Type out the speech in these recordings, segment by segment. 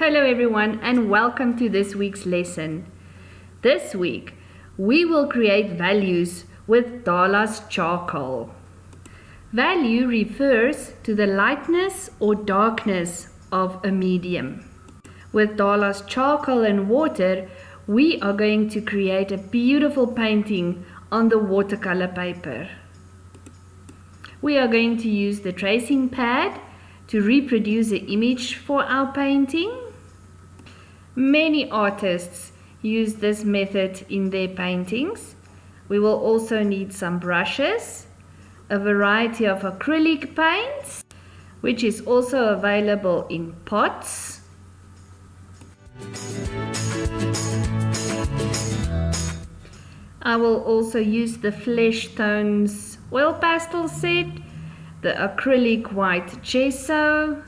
Hello everyone and welcome to this week's lesson. This week we will create values with Dala's charcoal. Value refers to the lightness or darkness of a medium. With Dala's charcoal and water, we are going to create a beautiful painting on the watercolor paper. We are going to use the tracing pad to reproduce the image for our painting. Many artists use this method in their paintings. We will also need some brushes, a variety of acrylic paints, which is also available in pots. I will also use the Flesh Tones oil pastel set, the acrylic white gesso.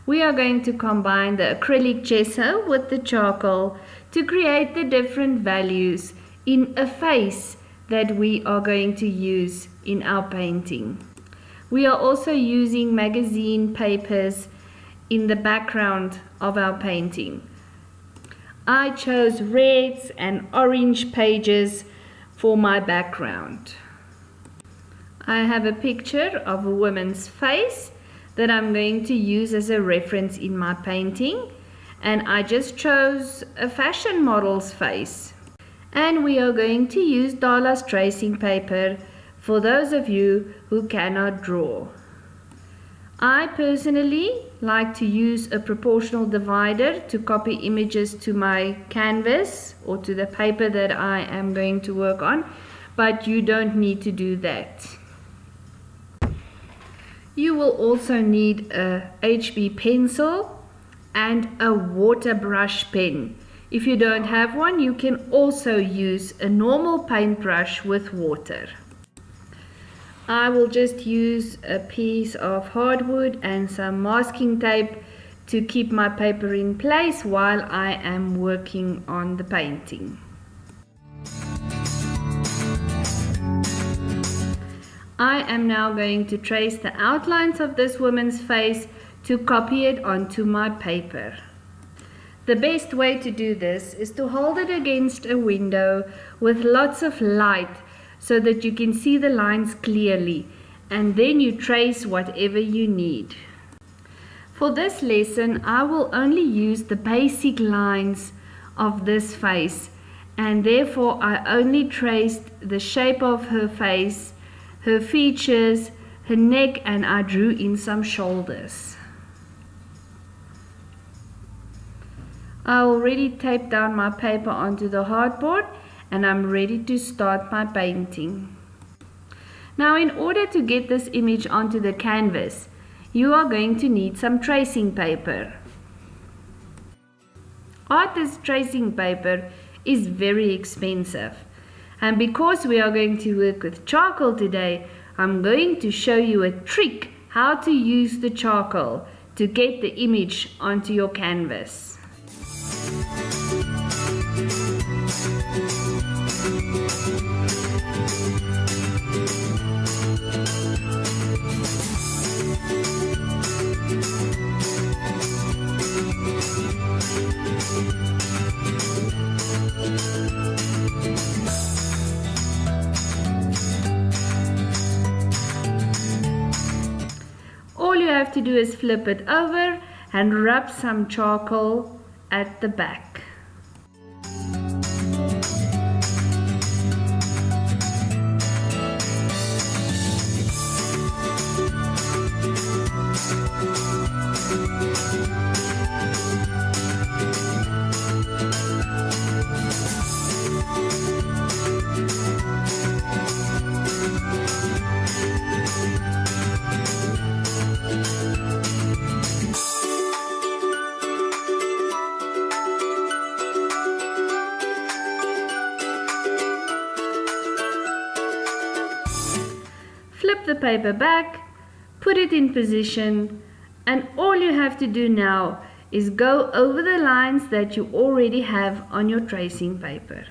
We are going to combine the acrylic gesso with the charcoal to create the different values in a face that we are going to use in our painting. We are also using magazine papers in the background of our painting. I chose reds and orange pages for my background. I have a picture of a woman's face that I'm going to use as a reference in my painting, and I just chose a fashion model's face. And we are going to use Dala's tracing paper for those of you who cannot draw. I personally like to use a proportional divider to copy images to my canvas or to the paper that I am going to work on, but you don't need to do that. You will also need a HB pencil and a water brush pen. If you don't have one, you can also use a normal paintbrush with water. I will just use a piece of hardwood and some masking tape to keep my paper in place while I am working on the painting. I am now going to trace the outlines of this woman's face to copy it onto my paper. The best way to do this is to hold it against a window with lots of light so that you can see the lines clearly, and then you trace whatever you need. For this lesson, I will only use the basic lines of this face, and therefore I only traced the shape of her face, her features, her neck, and I drew in some shoulders. I already taped down my paper onto the hardboard and I'm ready to start my painting. Now, in order to get this image onto the canvas, you are going to need some tracing paper. Artist tracing paper is very expensive. And because we are going to work with charcoal today, I'm going to show you a trick how to use the charcoal to get the image onto your canvas. All you have to do is flip it over and rub some charcoal at the back. Flip the paper back, put it in position, and all you have to do now is go over the lines that you already have on your tracing paper.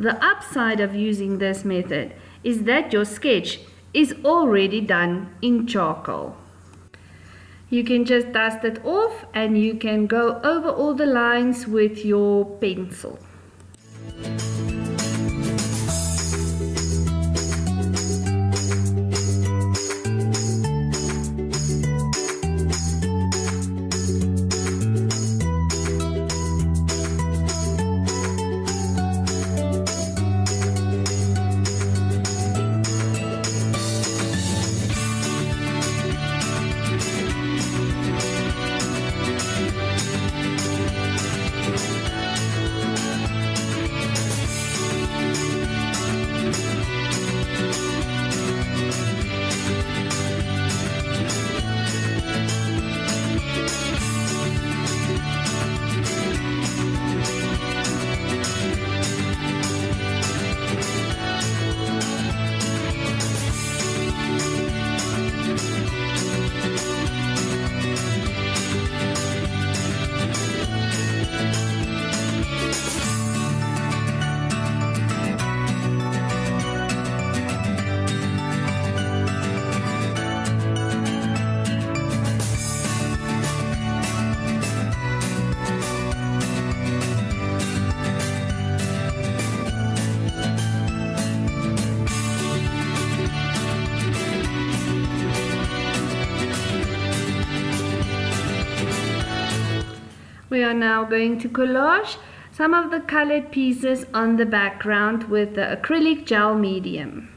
The upside of using this method is that your sketch is already done in charcoal. You can just dust it off and you can go over all the lines with your pencil. We are now going to collage some of the colored pieces on the background with the acrylic gel medium.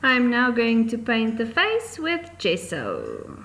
I'm now going to paint the face with gesso.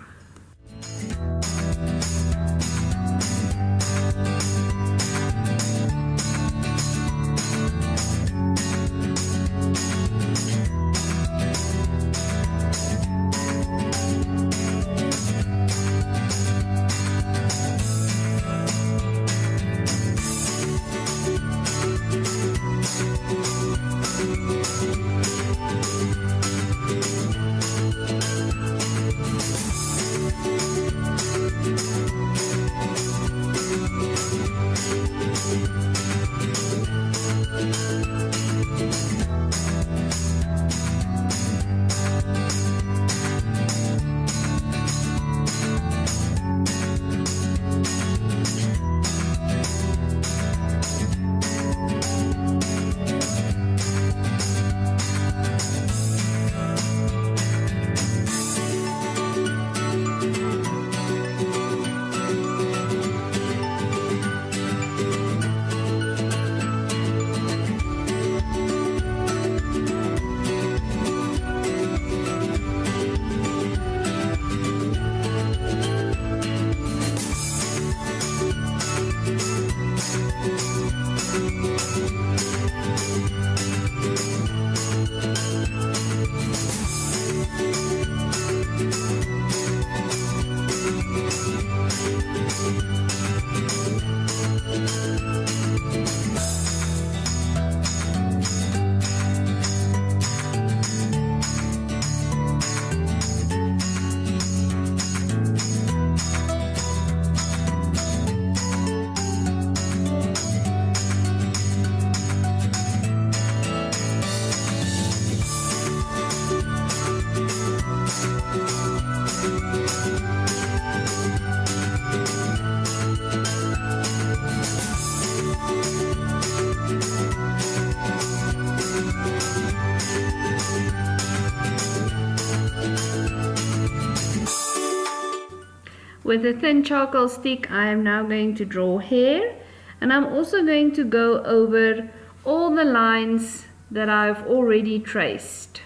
with a thin charcoal stick, I am now going to draw hair, and I'm also going to go over all the lines that I've already traced.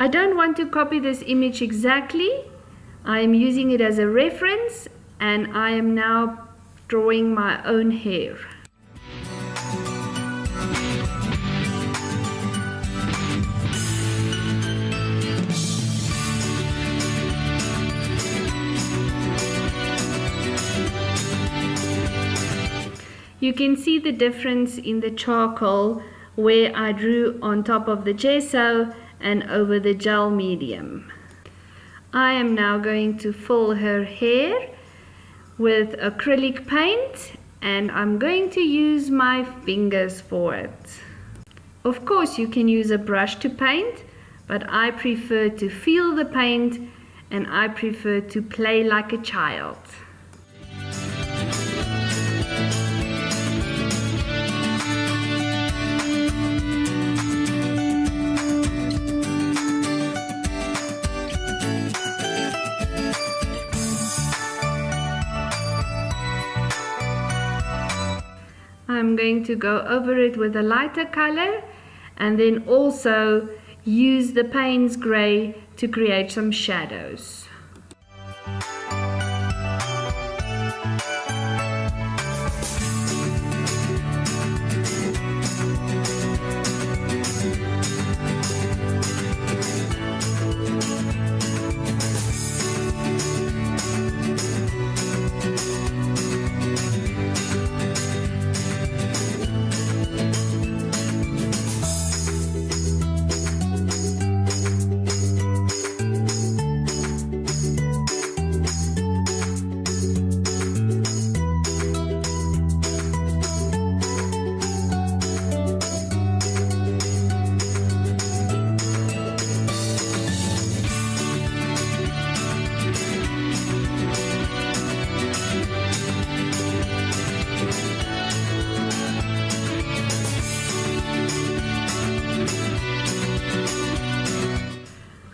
I don't want to copy this image exactly. I am using it as a reference, and I am now drawing my own hair. You can see the difference in the charcoal where I drew on top of the gesso and over the gel medium. I am now going to fill her hair with acrylic paint, and I'm going to use my fingers for it. Of course, you can use a brush to paint, but I prefer to feel the paint and I prefer to play like a child. I'm going to go over it with a lighter color and then also use the Payne's Grey to create some shadows.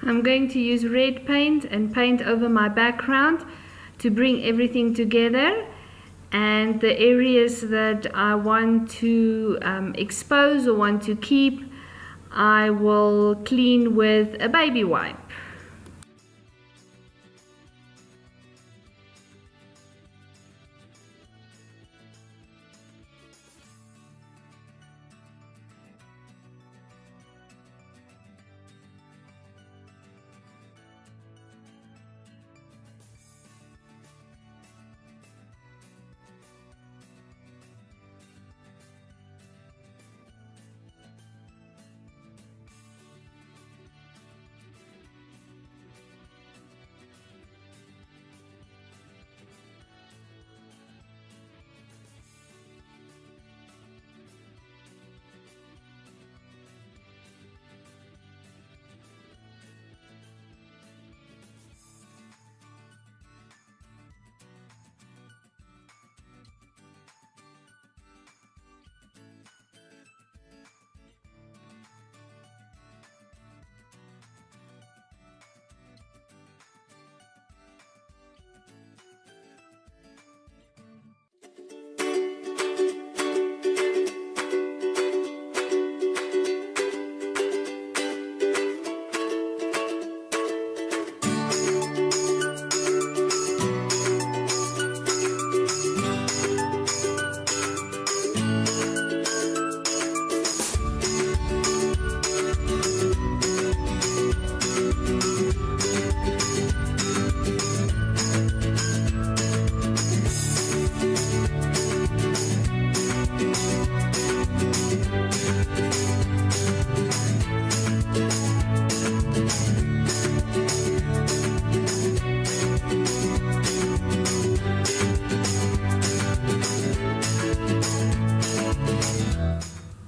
I'm going to use red paint and paint over my background to bring everything together, and the areas that I want to expose or want to keep, I will clean with a baby wipe.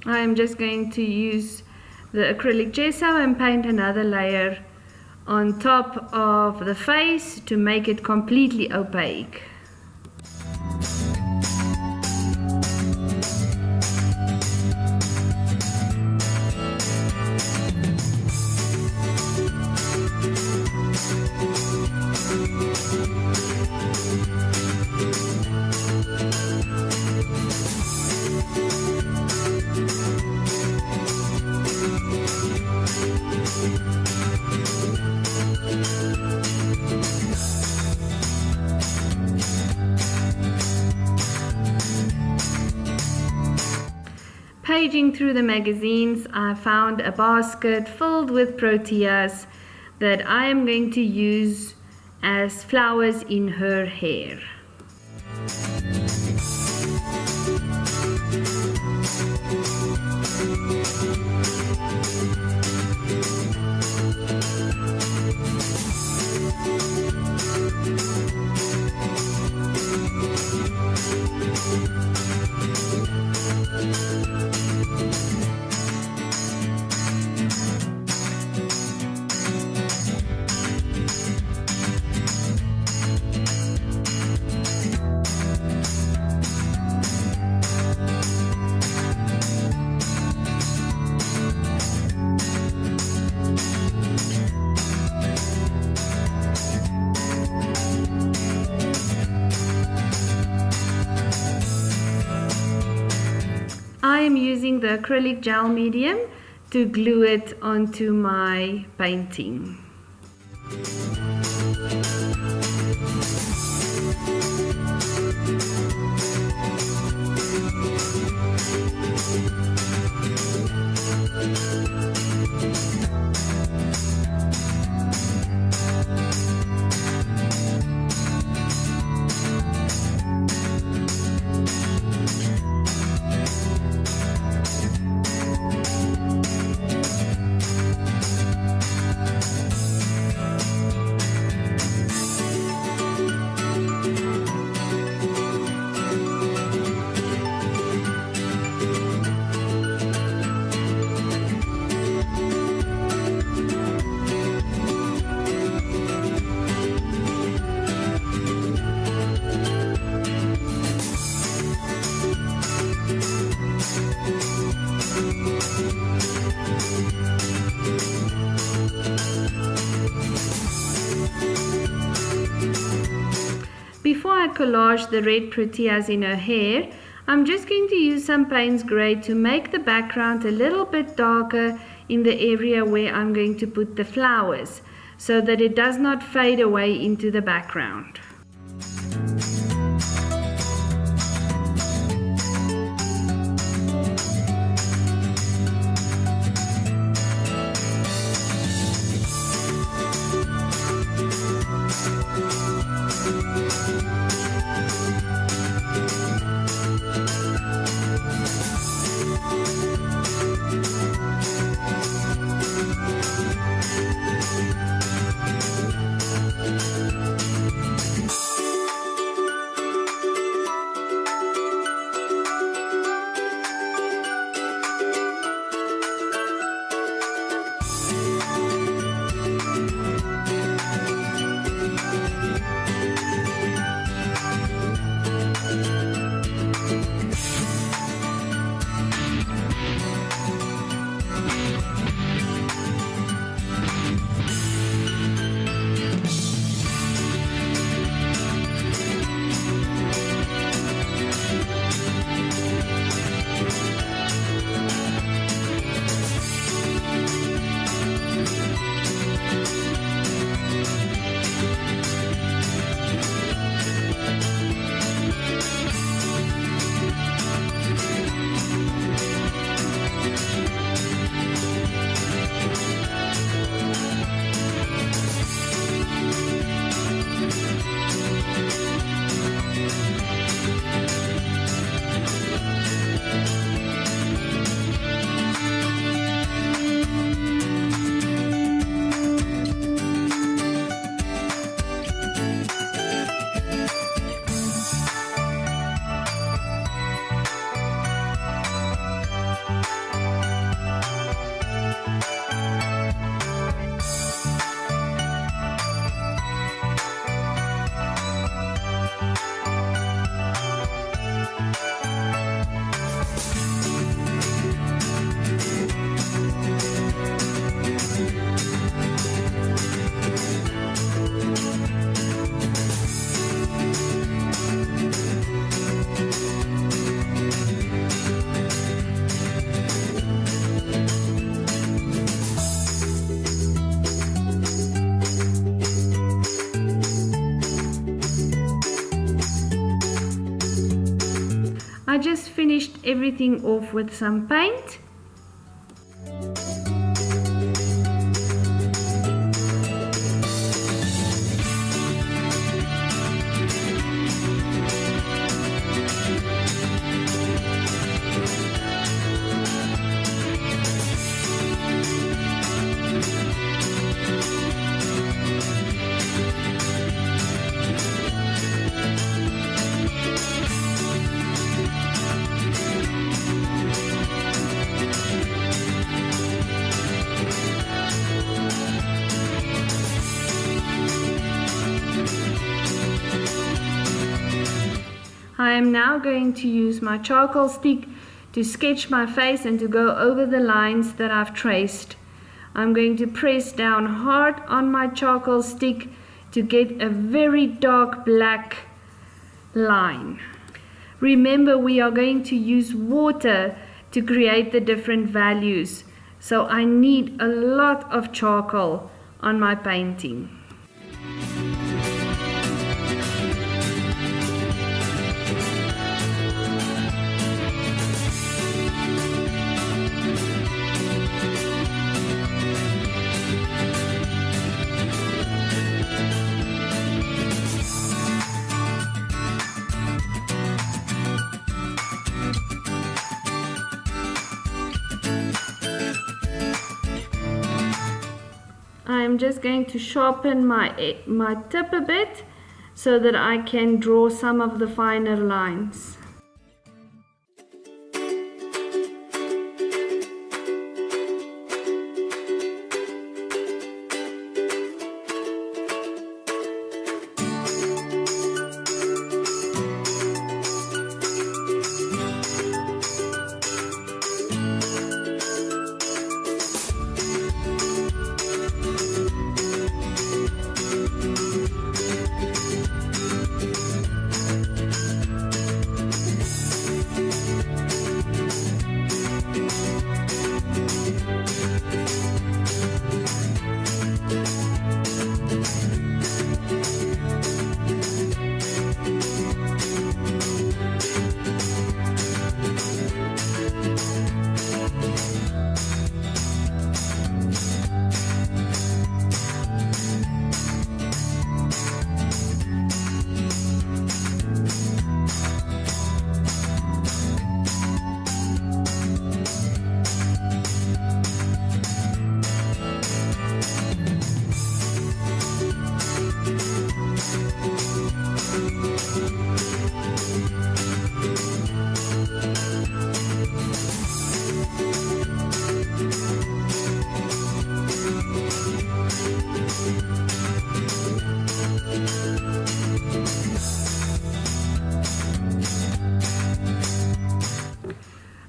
I'm just going to use the acrylic gesso and paint another layer on top of the face to make it completely opaque. Paging through the magazines, I found a basket filled with proteas that I am going to use as flowers in her hair. I am using the acrylic gel medium to glue it onto my painting. Before I collage the red proteas in her hair, I'm just going to use some Payne's Grey to make the background a little bit darker in the area where I'm going to put the flowers, so that it does not fade away into the background. I just finished everything off with some paint. I am now going to use my charcoal stick to sketch my face and to go over the lines that I've traced. I'm going to press down hard on my charcoal stick to get a very dark black line. Remember, we are going to use water to create the different values, so I need a lot of charcoal on my painting. I'm just going to sharpen my tip a bit so that I can draw some of the finer lines.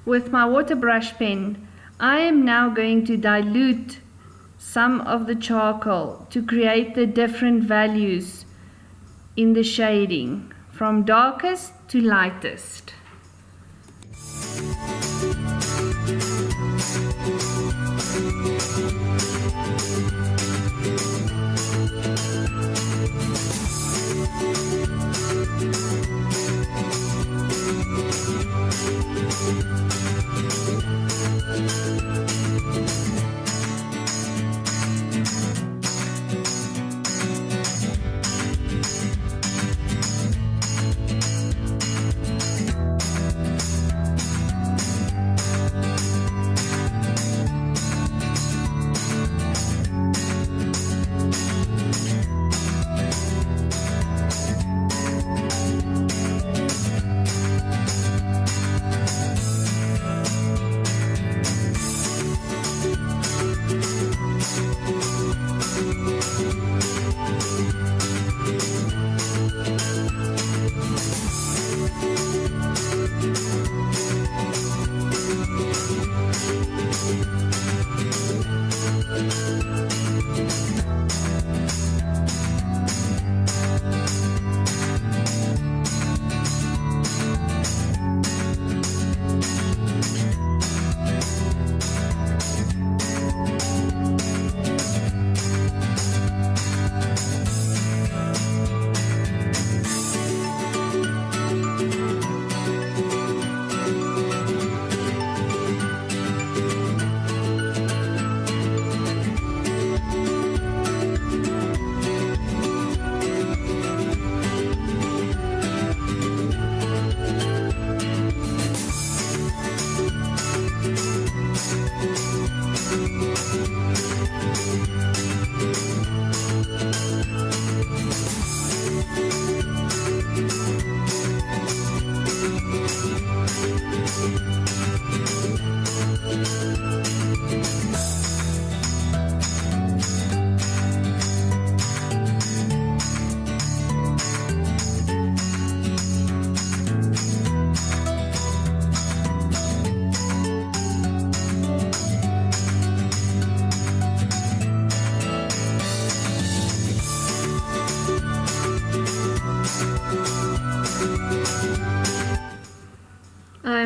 With my water brush pen, I am now going to dilute some of the charcoal to create the different values in the shading from darkest to lightest.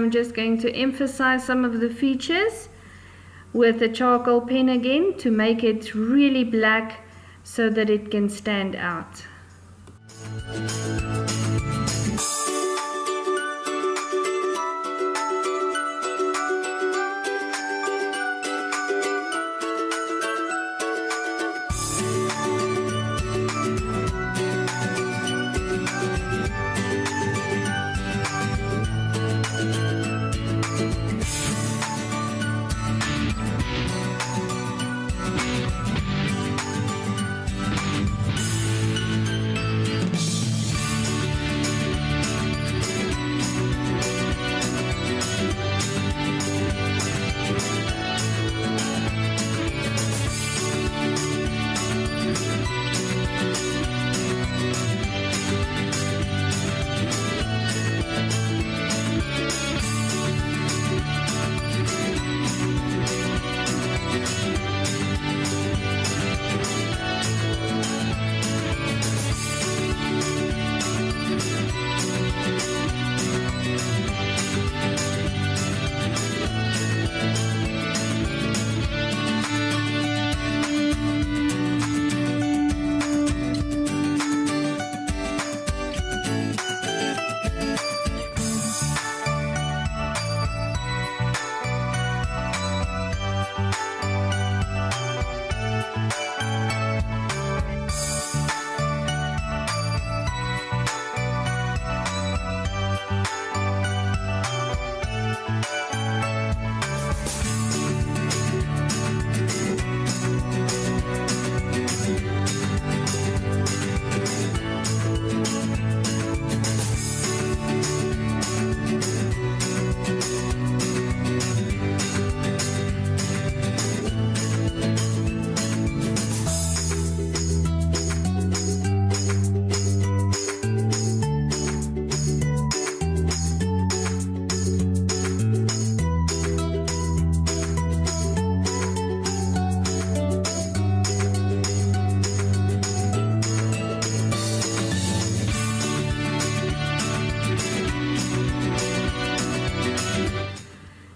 I'm just going to emphasize some of the features with the charcoal pen again to make it really black so that it can stand out.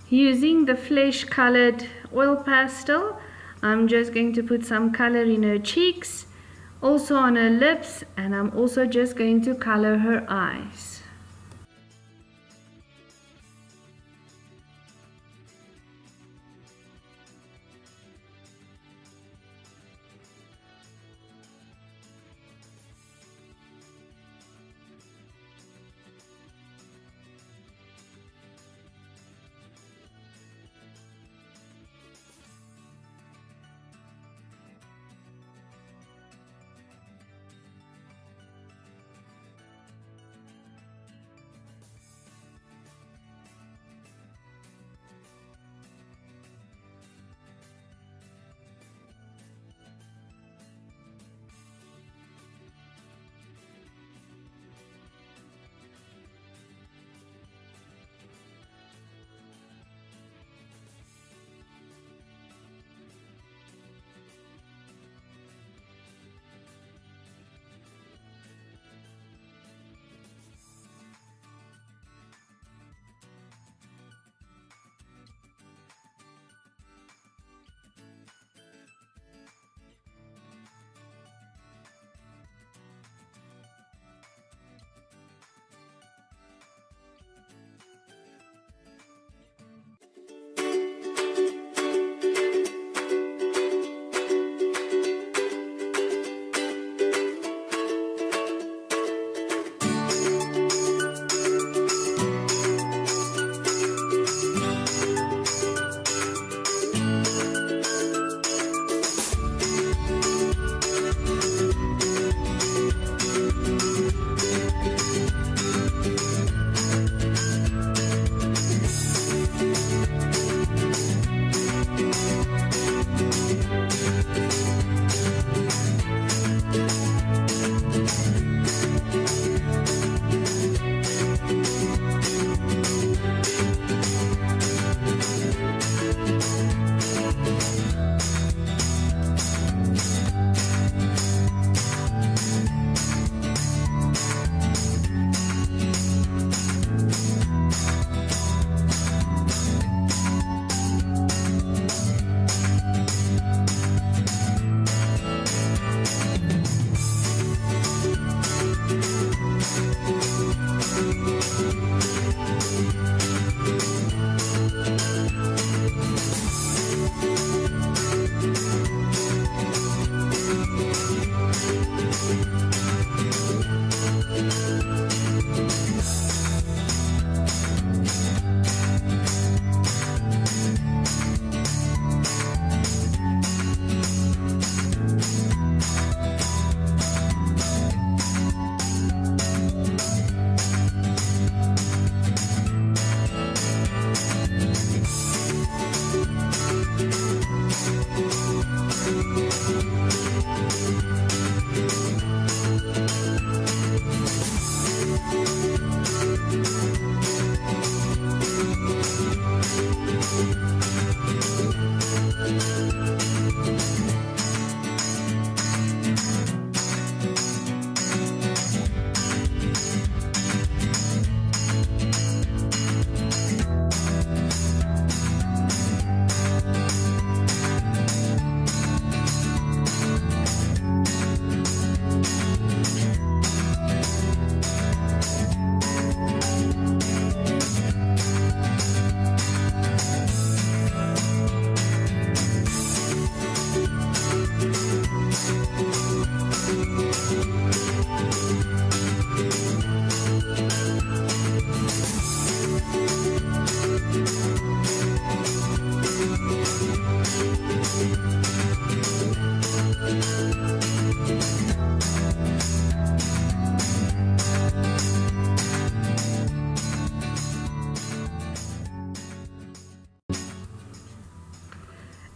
Using the flesh colored oil pastel, I'm just going to put some color in her cheeks, also on her lips, and I'm also just going to color her eyes.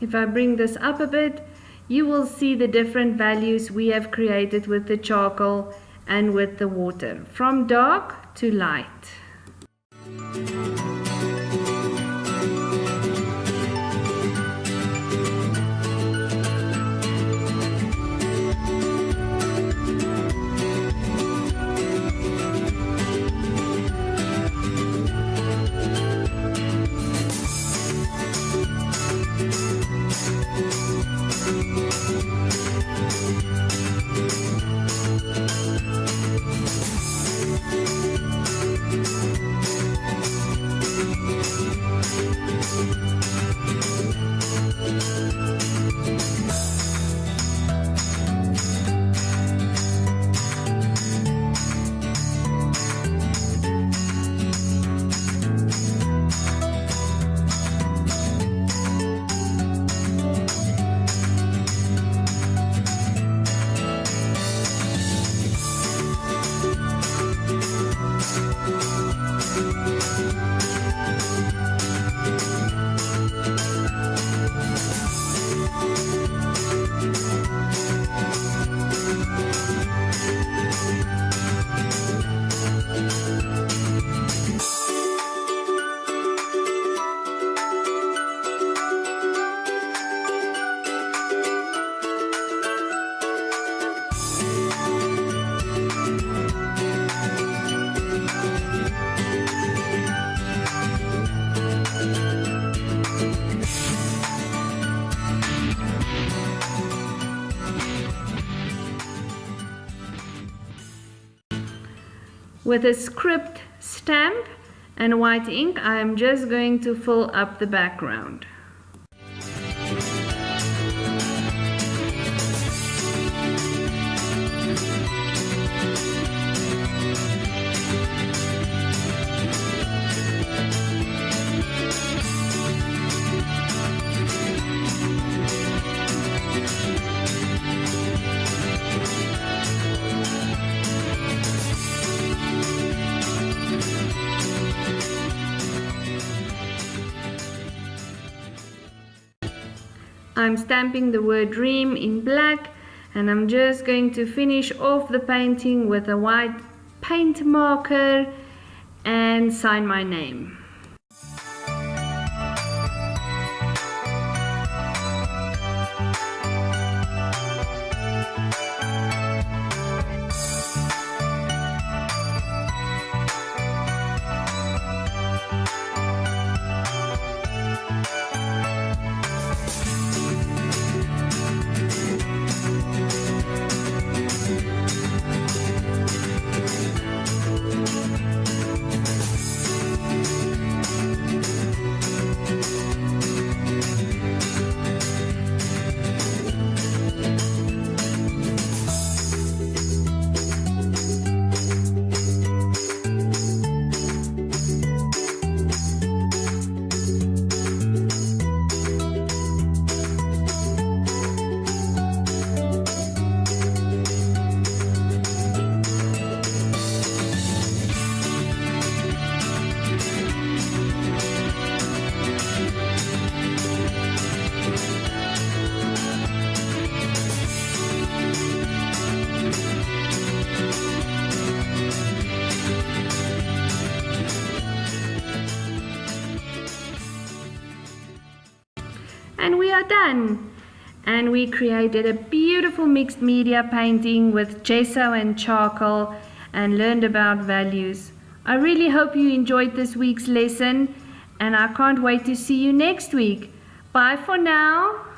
If I bring this up a bit, you will see the different values we have created with the charcoal and with the water, from dark to light. With a script stamp and white ink, I am just going to fill up the background. I'm stamping the word dream in black, and I'm just going to finish off the painting with a white paint marker and sign my name. And we are done. And we created a beautiful mixed media painting with gesso and charcoal and learned about values. I really hope you enjoyed this week's lesson, and I can't wait to see you next week. Bye for now.